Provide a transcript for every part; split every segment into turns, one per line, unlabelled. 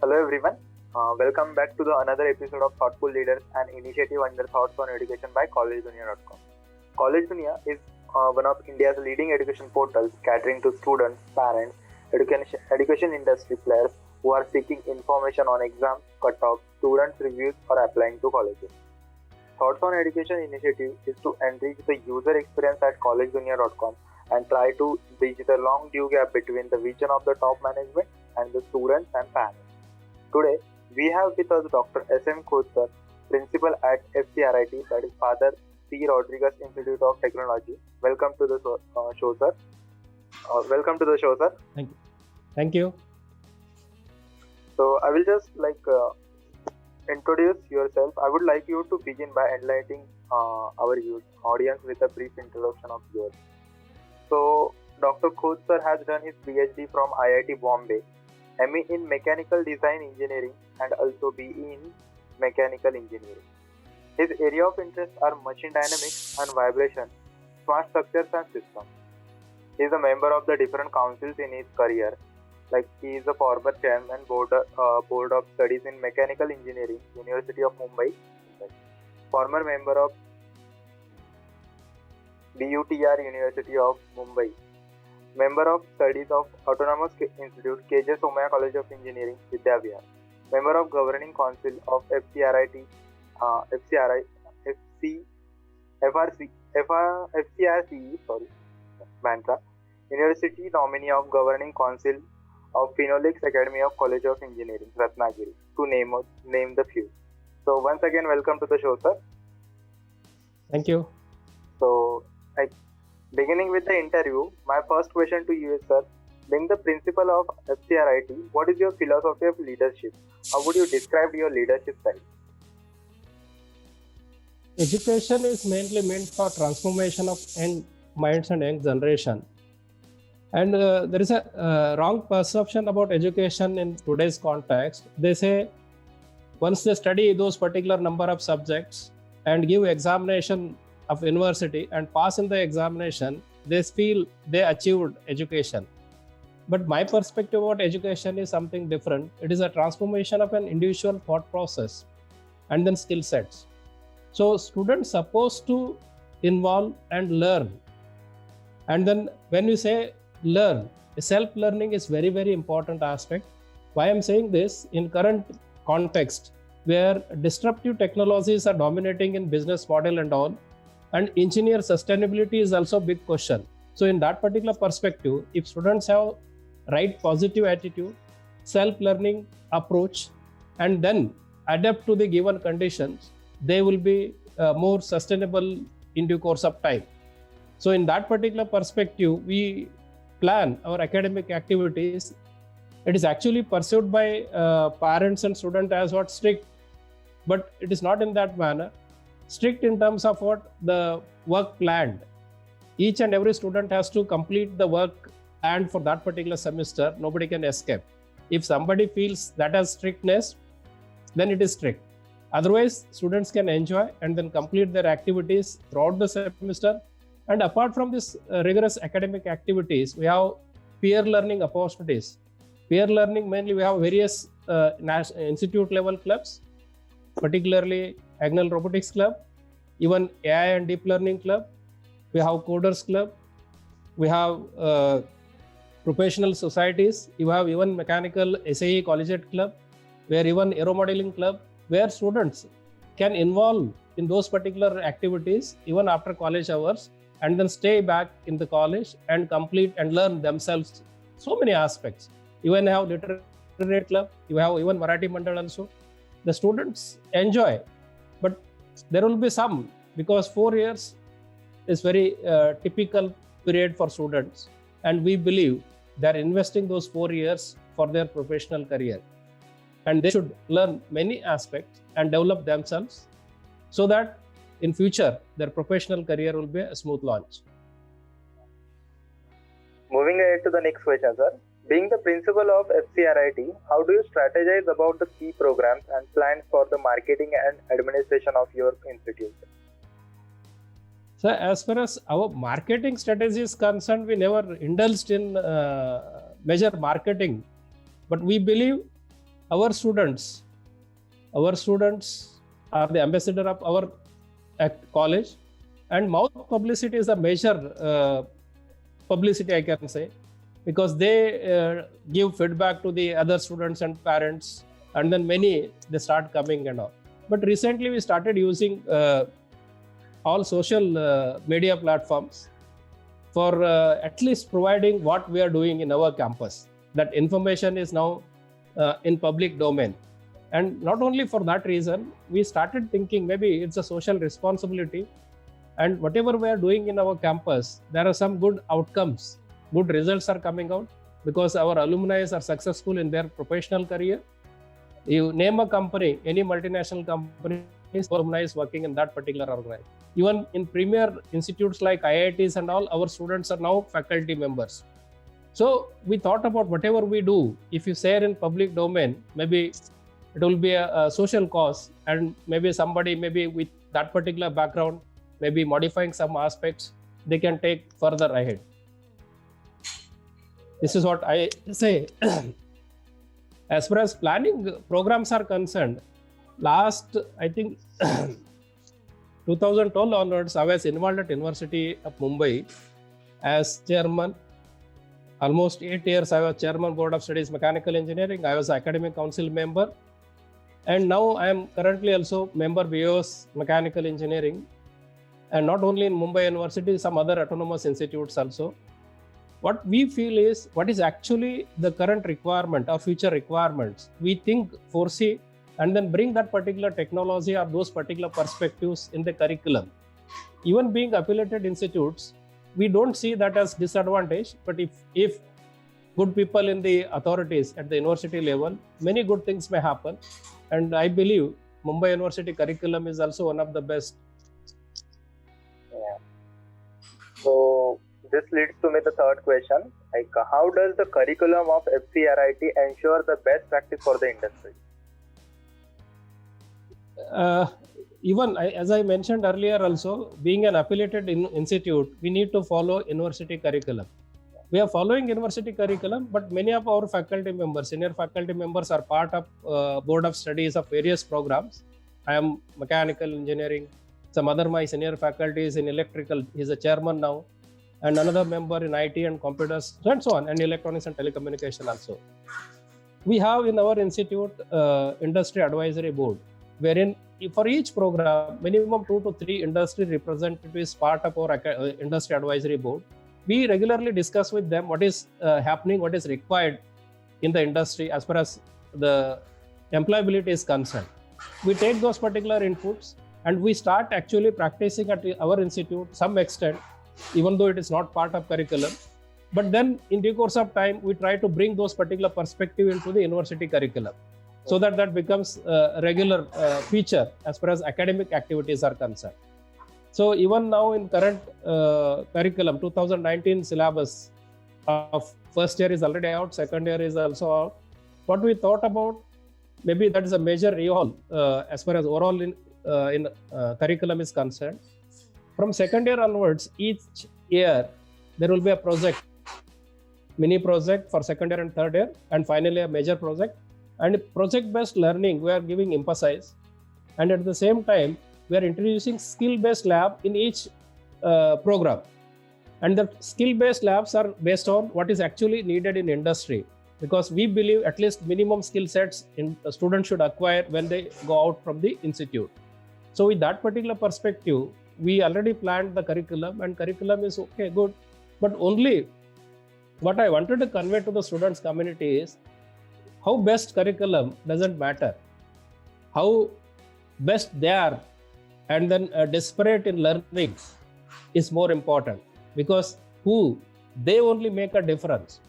Hello everyone. Welcome back to the another episode of Thoughtful Leaders, an initiative under Thoughts on Education by Collegedunia.com. Collegedunia is one of India's leading education portals catering to students, parents, education industry players who are seeking information on exams, cutoffs, student reviews, or applying to colleges. Thoughts on Education initiative is to enrich the user experience at Collegedunia.com and try to bridge the long due gap between the vision of the top management and the students and parents. Today, we have with us Dr. S.M. Khot, sir, Principal at FCRIT, that is Father C. Rodrigues Institute of Technology. Welcome to the show, sir. Welcome to the show, sir.
Thank you.
So, I will just introduce yourself. I would like you to begin by enlightening our audience with a brief introduction of yours. So, Dr. Khot, sir, has done his PhD from IIT Bombay, ME in Mechanical Design Engineering and also BE in Mechanical Engineering. His area of interest are machine dynamics and vibration, smart structures and systems. He is a member of the different councils in his career. Like he is a former chairman board of studies in Mechanical Engineering, University of Mumbai. Former member of BUTR, University of Mumbai. Member of Studies of Autonomous Institute, KJ Somaya College of Engineering, Vidyavihar. Member of Governing Council of FCRIT, Bandra. University nominee of Governing Council of Phenolics Academy of College of Engineering, Ratnagiri, to name the few. So once again, welcome to the show, sir.
Thank you.
So, beginning with the interview, my first question to you is, sir, being the principal of FCRIT, what is your philosophy of leadership? How would you describe your leadership style?
Education is mainly meant for transformation of young minds and young generation. And there is a wrong perception about education in today's context. They say once they study those particular number of subjects and give examination of university and pass in the examination, they feel they achieved education. But my perspective about education is something different. It is a transformation of an individual thought process and then skill sets. So students supposed to involve and learn. And then when you say learn, self-learning is very, very important aspect. Why I'm saying this, in current context where disruptive technologies are dominating in business model and all, and engineer sustainability is also a big question. So in that particular perspective, if students have right positive attitude, self-learning approach, and then adapt to the given conditions, they will be more sustainable in due course of time. So in that particular perspective, we plan our academic activities. It is actually pursued by parents and students as what strict, but it is not in that manner. Strict in terms of what the work planned. Each and every student has to complete the work planned for that particular semester. Nobody can escape. If somebody feels that as strictness, then it is strict. Otherwise, students can enjoy and then complete their activities throughout the semester. And apart from this rigorous academic activities, we have peer learning opportunities. Peer learning, mainly we have various institute level clubs, particularly Agnel Robotics Club, even AI and Deep Learning Club. We have Coders Club. We have professional societies. You have even Mechanical SAE Collegiate Club, where even Aero Modeling Club, where students can involve in those particular activities even after college hours and then stay back in the college and complete and learn themselves so many aspects. Even have Literary Club, you have even Marathi Mandal also. The students enjoy, but there will be some, because 4 years is very typical period for students, and we believe they are investing those 4 years for their professional career, and they should learn many aspects and develop themselves so that in future their professional career will be a smooth launch.
Moving ahead to the next question, sir. Being the principal of FCRIT, how do you strategize about the key programs and plans for the marketing and administration of your institute?
So as far as our marketing strategy is concerned, we never indulged in major marketing, but we believe our students are the ambassador of our college, and mouth publicity is a major publicity, I can say, because they give feedback to the other students and parents, and then many they start coming and all. But recently we started using all social media platforms for at least providing what we are doing in our campus. That information is now in public domain. And not only for that reason, we started thinking maybe it's a social responsibility, and whatever we are doing in our campus, there are some good outcomes, good results are coming out because our alumni are successful in their professional career. You name a company, any multinational company, alumni is working in that particular organization. Even in premier institutes like IITs and all, our students are now faculty members. So we thought about whatever we do, if you share in public domain, maybe it will be a social cause, and maybe somebody maybe with that particular background, maybe modifying some aspects, they can take further ahead. This is what I say. As far as planning programs are concerned, last, I think, 2012 onwards, I was involved at University of Mumbai as chairman. Almost 8 years, I was chairman, Board of Studies, Mechanical Engineering. I was academic council member. And now I am currently also member BOS Mechanical Engineering. And not only in Mumbai University, some other autonomous institutes also. What we feel is what is actually the current requirement or future requirements. We think, foresee, and then bring that particular technology or those particular perspectives in the curriculum. Even being affiliated institutes, we don't see that as disadvantage, but if good people in the authorities at the university level, many good things may happen. And I believe Mumbai University curriculum is also one of the best.
Yeah. So this leads to me the third question, like how does the curriculum of FCRIT ensure the best practice for the industry?
As I mentioned earlier also, being an affiliated institute, we need to follow university curriculum. We are following university curriculum, but many of our faculty members, senior faculty members are part of board of studies of various programs. I am mechanical engineering. Some other my senior faculty is in electrical. He is a chairman now. And another member in IT and computers, and so on, and electronics and telecommunication also. We have in our institute industry advisory board, wherein for each program, minimum 2 to 3 industry representatives part of our industry advisory board. We regularly discuss with them what is happening, what is required in the industry as far as the employability is concerned. We take those particular inputs and we start actually practicing at our institute some extent, even though it is not part of curriculum. But then in due course of time, we try to bring those particular perspective into the university curriculum so that becomes a regular feature as far as academic activities are concerned. So even now in current curriculum, 2019 syllabus of first year is already out, second year is also out. What we thought about, maybe that is a major rehaul as far as overall in curriculum is concerned. From second year onwards, each year there will be a project, mini project for second year and third year, and finally a major project. And project-based learning, we are giving emphasis. And at the same time, we are introducing skill-based lab in each program. And the skill-based labs are based on what is actually needed in industry, because we believe at least minimum skill sets students should acquire when they go out from the institute. So with that particular perspective, we already planned the curriculum, and curriculum is okay, good. But only what I wanted to convey to the students community is how best curriculum doesn't matter. How best they are and then desperate in learning is more important, because they only make a difference.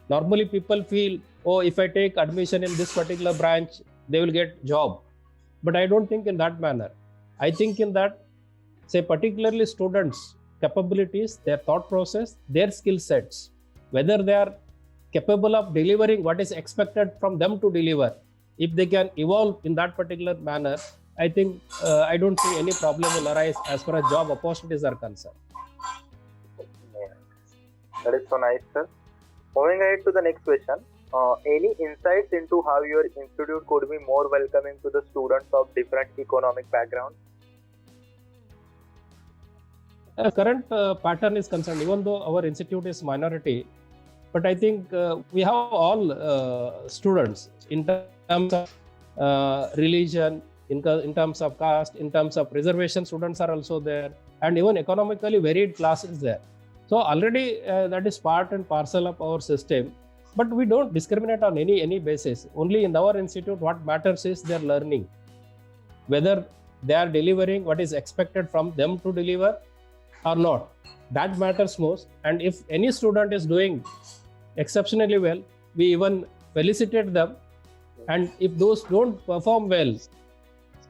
Normally people feel, oh, if I take admission in this particular branch, they will get job. But I don't think in that manner. I think in that, say particularly students' capabilities, their thought process, their skill sets, whether they are capable of delivering what is expected from them to deliver, if they can evolve in that particular manner, I think I don't see any problem will arise as far as job opportunities are concerned.
Yeah. That is so nice, sir. Moving ahead to the next question. Any insights into how your institute could be more welcoming to the students of different economic backgrounds?
Current pattern is concerned, even though our institute is minority, but I think we have all students in terms of religion, in terms of caste, in terms of reservation, students are also there, and even economically varied classes there. So already that is part and parcel of our system, but we don't discriminate on any basis. Only in our institute, what matters is their learning, whether they are delivering what is expected from them to deliver or not. That matters most. And if any student is doing exceptionally well, we even felicitate them. And if those don't perform well,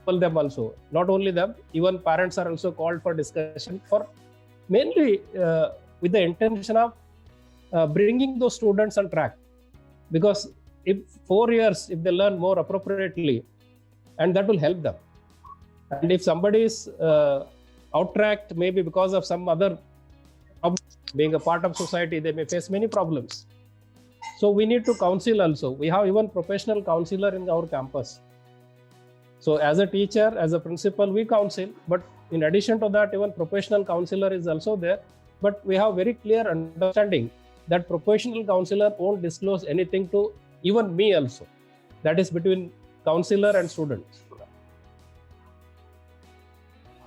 call them also. Not only them, even parents are also called for discussion, for mainly with the intention of bringing those students on track. Because if 4 years, if they learn more appropriately, and that will help them. And if somebody is out-tracked, maybe because of some other problem, being a part of society, they may face many problems. So we need to counsel also. We have even professional counselor in our campus. So as a teacher, as a principal, we counsel, but in addition to that, even professional counselor is also there. But we have very clear understanding that professional counselor won't disclose anything to even me also. That is between counselor and students.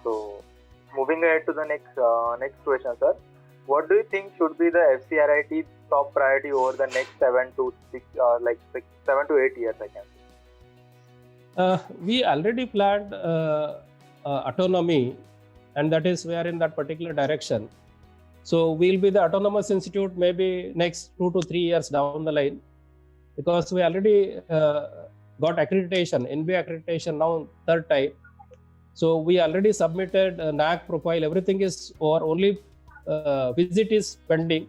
So moving ahead to the next question, sir. What do you think should be the FCRIT top priority over the next 7 to 8 years, I can say?
We already planned autonomy, and that is we are in that particular direction. So we'll be the autonomous institute maybe next 2 to 3 years down the line, because we already got accreditation, NBA accreditation now third time. So we already submitted a NAC profile, everything is over, only visit is pending,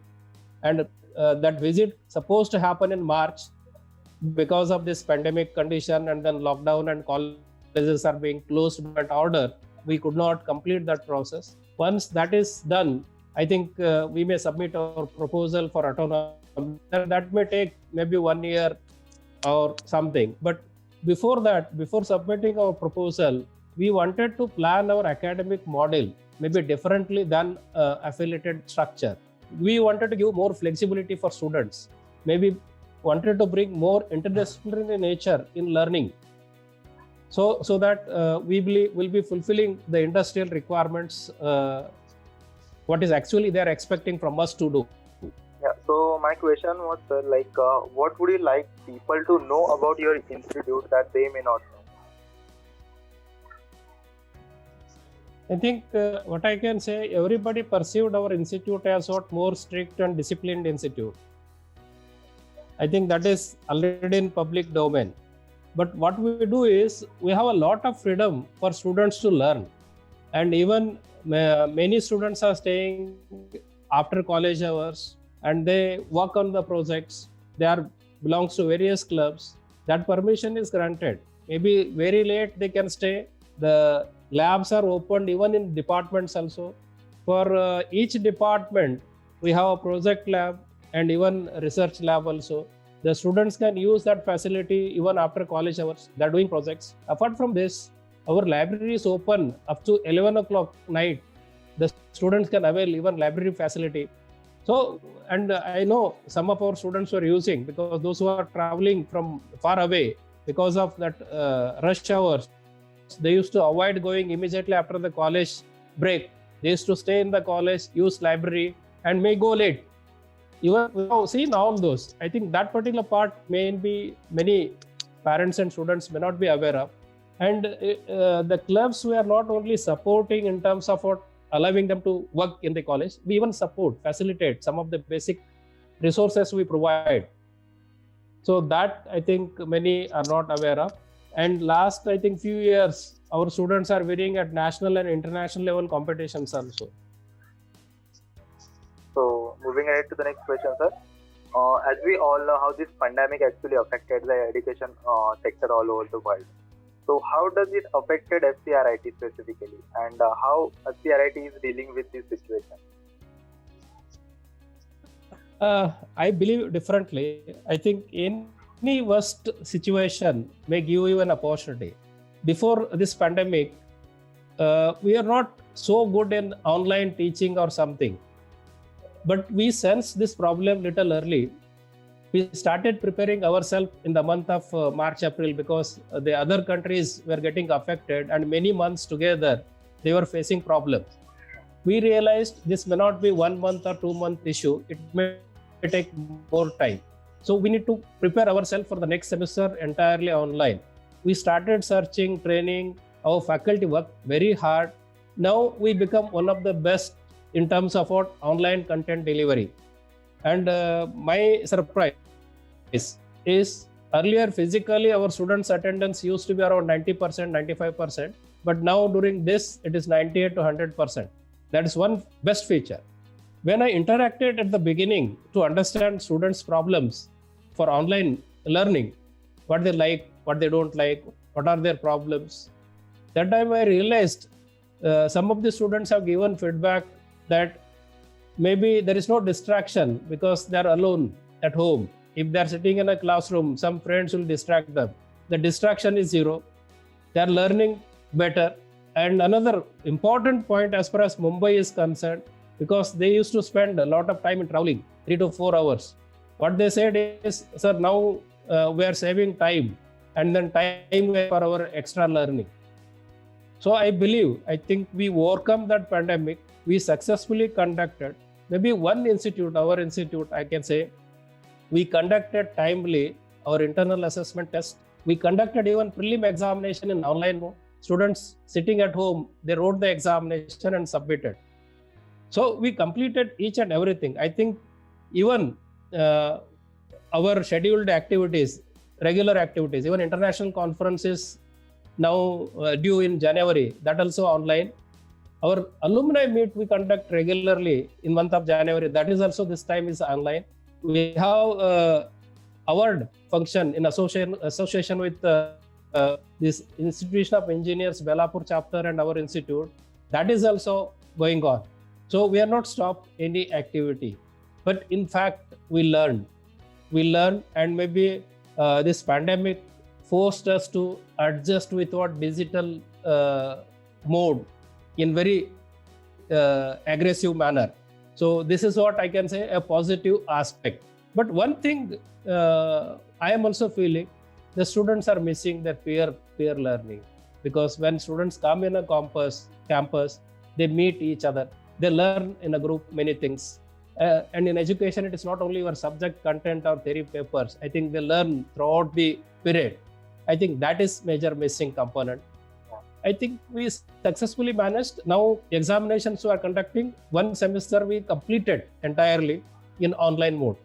and that visit supposed to happen in March. Because of this pandemic condition and then lockdown and colleges are being closed by order, we could not complete that process. Once that is done, I think we may submit our proposal for autonomy. That may take maybe 1 year or something. But before that, before submitting our proposal, we wanted to plan our academic model maybe differently than affiliated structure. We wanted to give more flexibility for students, maybe wanted to bring more interdisciplinary nature in learning, so that we will be fulfilling the industrial requirements, what is actually they are expecting from us to do.
Yeah, so my question was, sir, what would you like people to know about your institute that they may not know?
I think what I can say, everybody perceived our institute as what more strict and disciplined institute. I think that is already in public domain. But what we do is, we have a lot of freedom for students to learn. And even many students are staying after college hours and they work on the projects. They belongs to various clubs. That permission is granted. Maybe very late they can stay. The labs are opened even in departments also. For each department, we have a project lab and even research lab also. The students can use that facility even after college hours. They're doing projects. Apart from this, our library is open up to 11 o'clock night. The students can avail even library facility. So, and I know some of our students were using, because those who are traveling from far away, because of that rush hours, they used to avoid going immediately after the college break. They used to stay in the college, use library, and may go late. Even seen all those. I think that particular part may be many parents and students may not be aware of. And the clubs, we are not only supporting in terms of what allowing them to work in the college, we even facilitate some of the basic resources we provide. So that I think many are not aware of. And last, I think few years, our students are winning at national and international level competitions also.
So moving ahead to the next question, sir. As we all know how this pandemic actually affected the education sector all over the world. So how does it affected FCRIT specifically, and how FCRIT is dealing with this situation?
I believe differently. I think any worst situation may give you an opportunity. Before this pandemic, we are not so good in online teaching or something, but we sensed this problem little early. We started preparing ourselves in the month of March, April, because the other countries were getting affected, and many months together they were facing problems. We realized this may not be 1 month or 2 month issue. It may take more time. So we need to prepare ourselves for the next semester entirely online. We started searching, training. Our faculty worked very hard. Now we become one of the best in terms of our online content delivery. And my surprise is earlier physically our students' attendance used to be around 90%, 95%. But now during this, it is 98 to 100%. That is one best feature. When I interacted at the beginning to understand students' problems for online learning, what they like, what they don't like, what are their problems, that time I realized some of the students have given feedback that maybe there is no distraction because they are alone at home. If they are sitting in a classroom, some friends will distract them. The distraction is zero. They are learning better. And another important point as far as Mumbai is concerned, because they used to spend a lot of time in traveling, 3 to 4 hours. What they said is, sir, now we are saving time and then time for our extra learning. So I think we overcome that pandemic. We successfully conducted, maybe one institute, our institute, I can say, we conducted timely our internal assessment test. We conducted even prelim examination in online mode. Students sitting at home, they wrote the examination and submitted. So we completed each and everything. I think even our scheduled activities, regular activities, even international conferences now due in January, that also online. Our alumni meet we conduct regularly in month of January. That is also this time is online. We have award function in association with this Institution of Engineers, Belapur chapter and our institute. That is also going on. So we are not stopped any activity. But in fact, we learned, and maybe this pandemic forced us to adjust with what digital mode in very aggressive manner. So this is what I can say a positive aspect. But one thing I am also feeling, the students are missing their peer learning, because when students come in a campus, they meet each other, they learn in a group many things. And in education, it is not only your subject content or theory papers. I think they learn throughout the period. I think that is major missing component. I think we successfully managed. Now examinations we are conducting, one semester we completed entirely in online mode.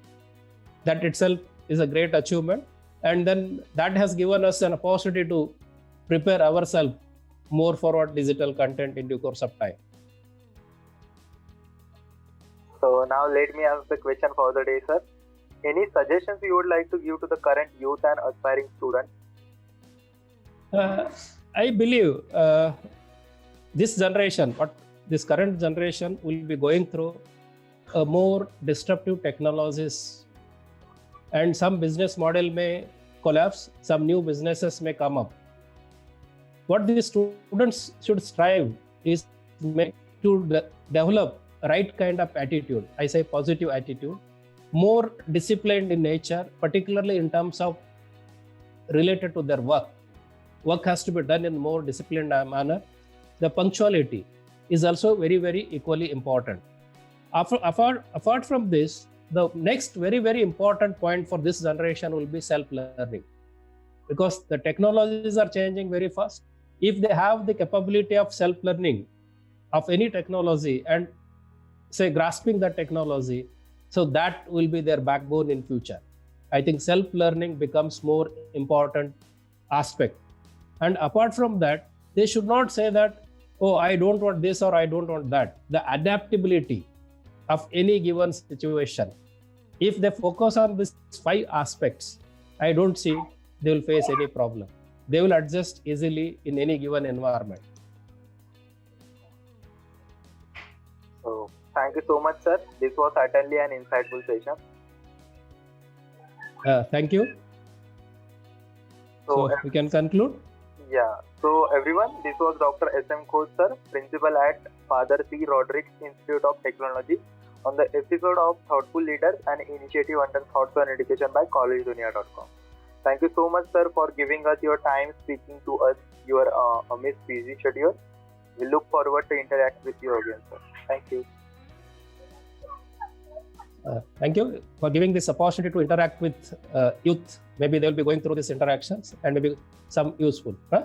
That itself is a great achievement. And then that has given us an opportunity to prepare ourselves more for our digital content in due course of time.
So now let me ask the question for the day, sir. Any suggestions you would like to give to the current youth and aspiring students?
I believe this current generation will be going through more disruptive technologies, and some business model may collapse, some new businesses may come up. What these students should strive is to develop right kind of attitude. I say positive attitude, more disciplined in nature, particularly in terms of related to their work. Work has to be done in more disciplined manner. The punctuality is also very, very equally important. Apart from this, the next very, very important point for this generation will be self-learning, because the technologies are changing very fast. If they have the capability of self-learning of any technology and say grasping that technology, so that will be their backbone in future. I think self-learning becomes more important aspect. And apart from that, they should not say that, oh, I don't want this or I don't want that. The adaptability of any given situation. If they focus on these 5 aspects, I don't see they will face any problem. They will adjust easily in any given environment.
So thank Thank you so much, sir. This was certainly an insightful session.
Thank you. So we can conclude.
Yeah. So everyone, this was Dr. S.M. Khot, sir, Principal at Father C. Rodrigues Institute of Technology, on the episode of Thoughtful Leaders, an initiative under Thoughts on Education by Collegedunia.com. Thank you so much, sir, for giving us your time, speaking to us your amidst busy schedule. We look forward to interact with you again, sir. Thank you.
Thank you for giving this opportunity to interact with youth. Maybe they'll be going through these interactions and maybe some useful. Huh?